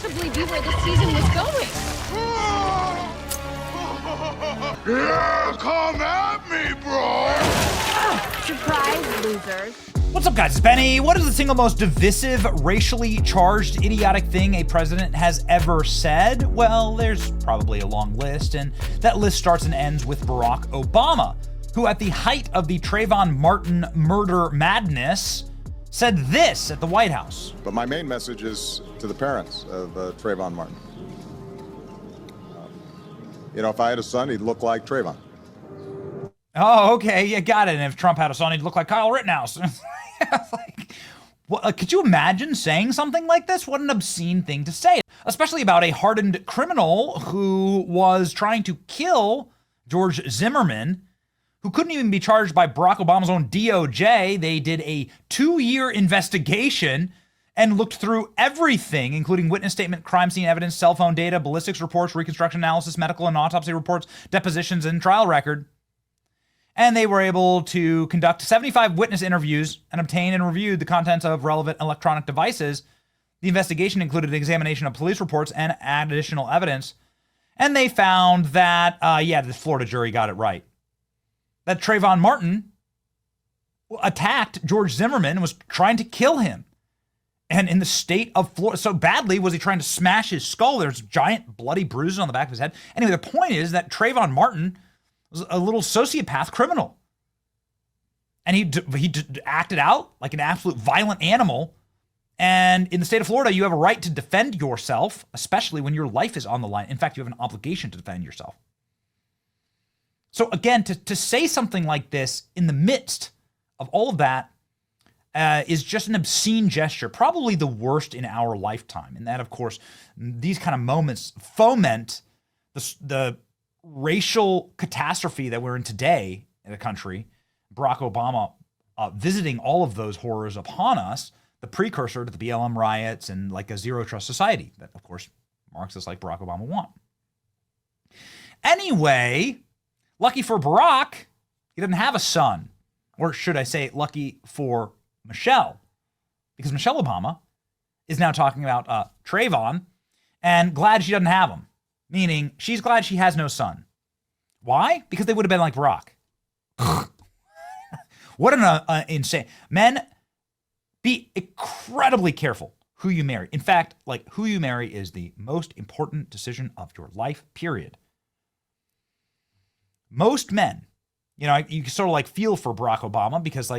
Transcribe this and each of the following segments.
possibly be where the season was going. Yeah, come at me, bro! Surprise, losers. What's up, guys? It's Benny. What is the single most divisive, racially charged, idiotic thing a president has ever said? Well, there's probably a long list, and that list starts and ends with Barack Obama, who at the height of the Trayvon Martin murder madness said this at the White House. But my main message is to the parents of Trayvon Martin. If I had a son, he'd look like Trayvon. Oh, okay, you got it. And if Trump had a son, he'd look like Kyle Rittenhouse. Could you imagine saying something like this? What an obscene thing to say, especially about a hardened criminal who was trying to kill George Zimmerman, who couldn't even be charged by Barack Obama's own DOJ. They did a 2-year investigation and looked through everything, including witness statement, crime scene evidence, cell phone data, ballistics reports, reconstruction analysis, medical and autopsy reports, depositions, and trial record. And they were able to conduct 75 witness interviews and obtain and reviewed the contents of relevant electronic devices. The investigation included an examination of police reports and additional evidence. And they found that, the Florida jury got it right. That Trayvon Martin attacked George Zimmerman and was trying to kill him. And in the state of Florida, so badly was he trying to smash his skull. There's giant bloody bruises on the back of his head. Anyway, the point is that Trayvon Martin was a little sociopath criminal. And he acted out like an absolute violent animal. And in the state of Florida, you have a right to defend yourself, especially when your life is on the line. In fact, you have an obligation to defend yourself. So again, to say something like this in the midst of all of that is just an obscene gesture, probably the worst in our lifetime. And that, of course, these kind of moments foment the racial catastrophe that we're in today in the country. Barack Obama visiting all of those horrors upon us, the precursor to the BLM riots and like a zero trust society that, of course, Marxists like Barack Obama want. Anyway, lucky for Barack, he doesn't have a son. Or should I say, lucky for Michelle, because Michelle Obama is now talking about Trayvon and glad she doesn't have him, meaning she's glad she has no son. Why? Because they would have been like Barack. What an insane. Men, be incredibly careful who you marry. In fact, like who you marry is the most important decision of your life, period. Most men, you sort of like feel for Barack Obama because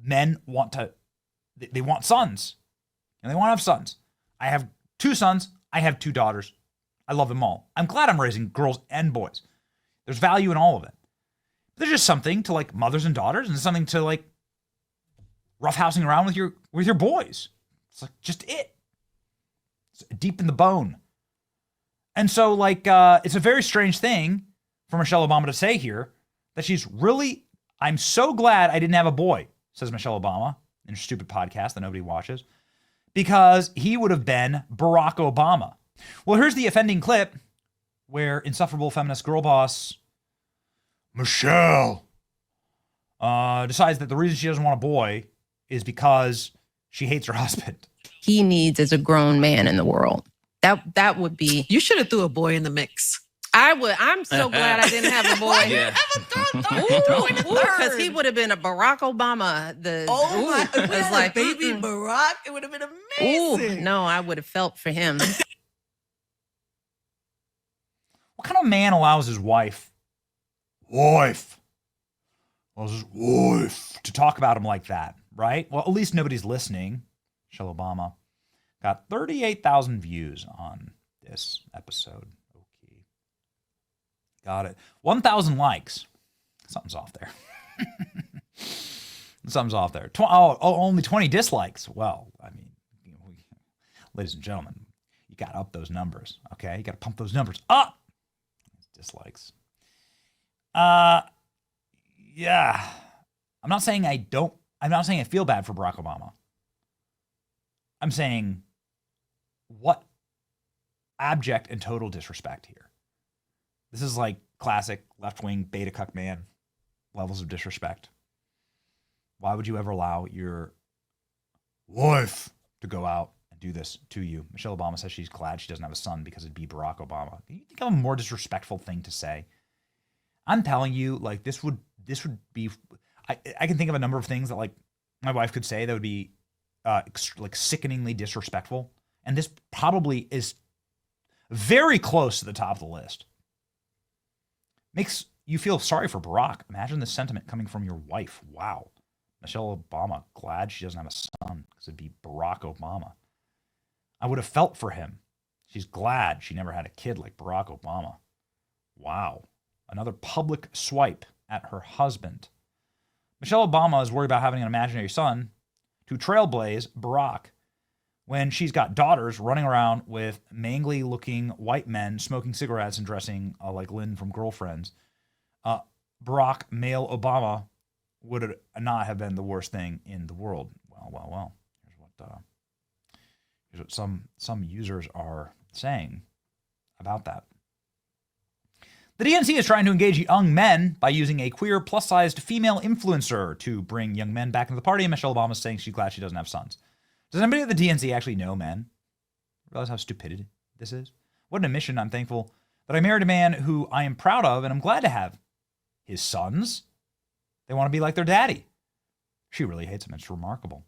men they want sons and they want to have sons. I have 2 sons. I have 2 daughters. I love them all. I'm glad I'm raising girls and boys. There's value in all of it. But there's just something to like mothers and daughters and something to like roughhousing around with your boys. It's like just it. It's deep in the bone. And so it's a very strange thing for Michelle Obama to say here, that she's really, I'm so glad I didn't have a boy, says Michelle Obama in her stupid podcast that nobody watches, because he would have been Barack Obama. Well, here's the offending clip where insufferable feminist girl boss Michelle decides that the reason she doesn't want a boy is because she hates her husband. He needs is a grown man in the world. That would be. You should have threw a boy in the mix. I would. I'm so glad I didn't have a boy. Yeah. Because he would have been a Barack Obama. It's like baby Barack. It would have been amazing. No, I would have felt for him. What kind of man allows his wife to talk about him like that, right? Well, at least nobody's listening. Michelle Obama got 38,000 views on this episode. Got it. 1,000 likes. Something's off there. Something's off there. Only 20 dislikes. Well, I mean, ladies and gentlemen, you got to up those numbers, okay? You got to pump those numbers up. Dislikes. Yeah. I'm not saying I feel bad for Barack Obama. I'm saying what abject and total disrespect here. This is like classic left-wing beta cuck man levels of disrespect. Why would you ever allow your wife to go out and do this to you. Michelle Obama says she's glad she doesn't have a son because it'd be Barack Obama. Do you think of a more disrespectful thing to say? I'm telling you, like, this would be, I can think of a number of things that, like, my wife could say that would be like sickeningly disrespectful. And this probably is very close to the top of the list. Makes you feel sorry for Barack. Imagine the sentiment coming from your wife. Wow. Michelle Obama, glad she doesn't have a son because it'd be Barack Obama. I would have felt for him. She's glad she never had a kid like Barack Obama. Wow. Another public swipe at her husband. Michelle Obama is worried about having an imaginary son to trailblaze Barack when she's got daughters running around with mangly-looking white men smoking cigarettes and dressing like Lynn from Girlfriends. Barack, male Obama, would not have been the worst thing in the world. Well. Here's what some users are saying about that. The DNC is trying to engage young men by using a queer plus-sized female influencer to bring young men back into the party, and Michelle Obama is saying she's glad she doesn't have sons. Does anybody at the DNC actually know men? Realize how stupid this is? What an admission. I'm thankful that I married a man who I am proud of, and I'm glad to have his sons. They want to be like their daddy. She really hates him. It's remarkable.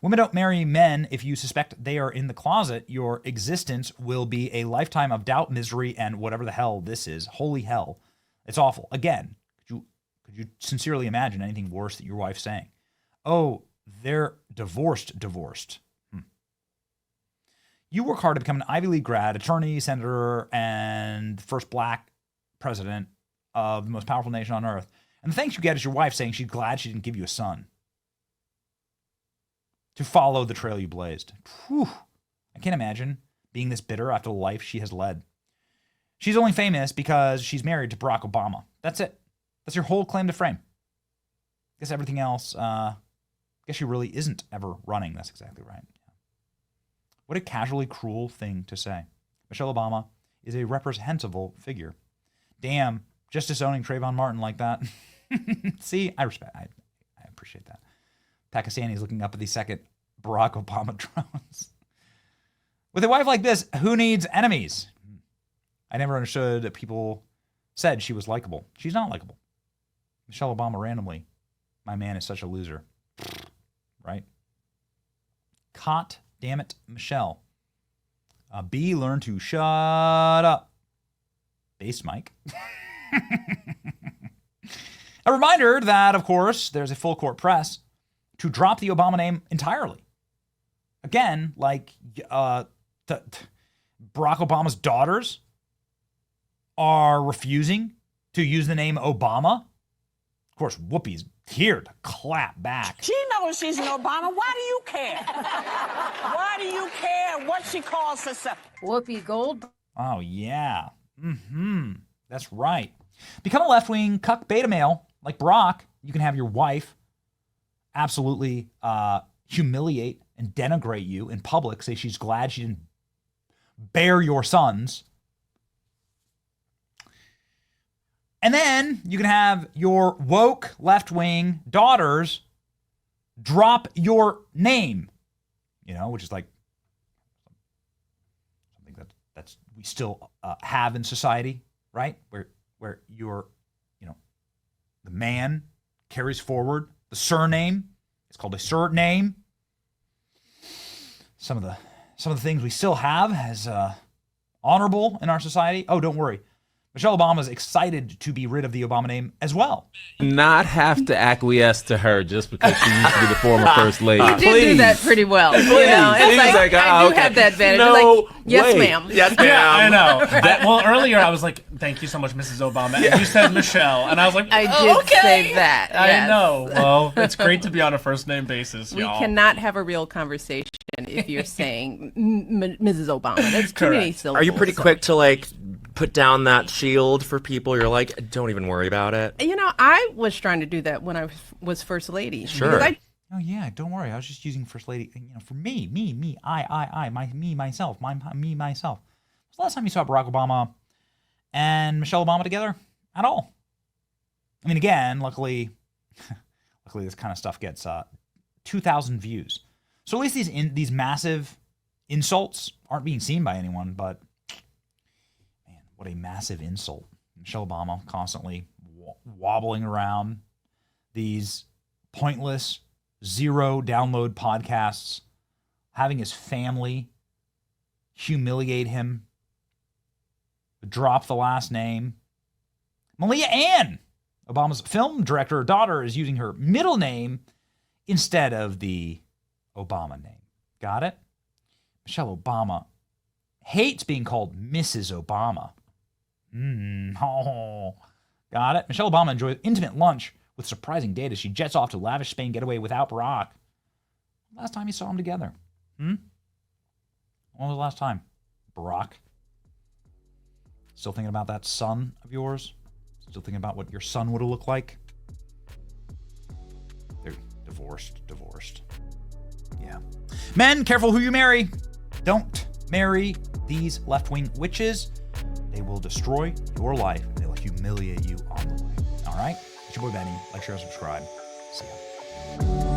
Women don't marry men if you suspect they are in the closet. Your existence will be a lifetime of doubt, misery, and whatever the hell this is. Holy hell. It's awful. Again, could you sincerely imagine anything worse that your wife's saying? Oh, they're divorced. You work hard to become an Ivy League grad, attorney, senator, and first black president of the most powerful nation on earth. And the thanks you get is your wife saying she's glad she didn't give you a son to follow the trail you blazed. Whew. I can't imagine being this bitter after the life she has led. She's only famous because she's married to Barack Obama. That's it. That's your whole claim to fame. Guess everything else, guess she really isn't ever running. That's exactly right. What a casually cruel thing to say. Michelle Obama is a reprehensible figure. Damn, just disowning Trayvon Martin like that. See, I appreciate that. Pakistani is looking up at the second Barack Obama drones. With a wife like this, who needs enemies? I never understood that people said she was likable. She's not likable. Michelle Obama randomly. My man is such a loser. Right? Cot, damn it, Michelle. B, learn to shut up. Bass Mike. A reminder that, of course, there's a full court press to drop the Obama name entirely. Again, like Barack Obama's daughters are refusing to use the name Obama. Of course, Whoopi's here to clap back. She knows she's an Obama. Why do you care? Why do you care what she calls herself? Whoopi Gold. Oh, yeah. That's right. Become a left-wing cuck beta male like Barack. You can have your wife absolutely humiliate and denigrate you in public, say she's glad she didn't bear your sons. And then you can have your woke left-wing daughters drop your name, which is like something that's we still have in society, right? Where you're, the man carries forward the surname. It's called a surname. Some of the things we still have as honorable in our society. Oh, don't worry. Michelle Obama is excited to be rid of the Obama name as well. Not have to acquiesce to her just because she used to be the former first lady. You did do that pretty well. Please. It's like, I do okay. have that advantage. No Like, yes, way. ma'am. Yes, ma'am. Yeah, I know. Well, earlier I was like, thank you so much, Mrs. Obama. And you said Michelle. And I was like, I did okay. say that. I Yes. know. Well, it's great to be on a first name basis, We y'all. cannot have a real conversation if you're saying Mrs. Obama. That's too many Correct. syllables. Are you pretty quick to put down that shield for people? You're like, don't even worry about it. I was trying to do that when I was first lady. Sure. Because Oh yeah, don't worry. I was just using first lady, for me, I, myself. When's the last time you saw Barack Obama and Michelle Obama together at all? I mean, again, luckily this kind of stuff gets 2,000 views. So at least these massive insults aren't being seen by anyone, but man, what a massive insult. Michelle Obama constantly wobbling around these pointless, zero download podcasts, having his family humiliate him, drop the last name. Malia Ann, Obama's film director, daughter, is using her middle name instead of the Obama name. Got it? Michelle Obama hates being called Mrs. Obama. Got it? Michelle Obama enjoys intimate lunch with surprising date as she jets off to lavish Spain getaway without Barack. Last time you saw them together? When was the last time? Barack? Still thinking about that son of yours? Still thinking about what your son would have looked like? They're divorced. Yeah. Men, careful who you marry. Don't marry these left-wing witches. They will destroy your life. They will humiliate you on the way. All right? It's your boy Benny. Like, share, subscribe. See ya.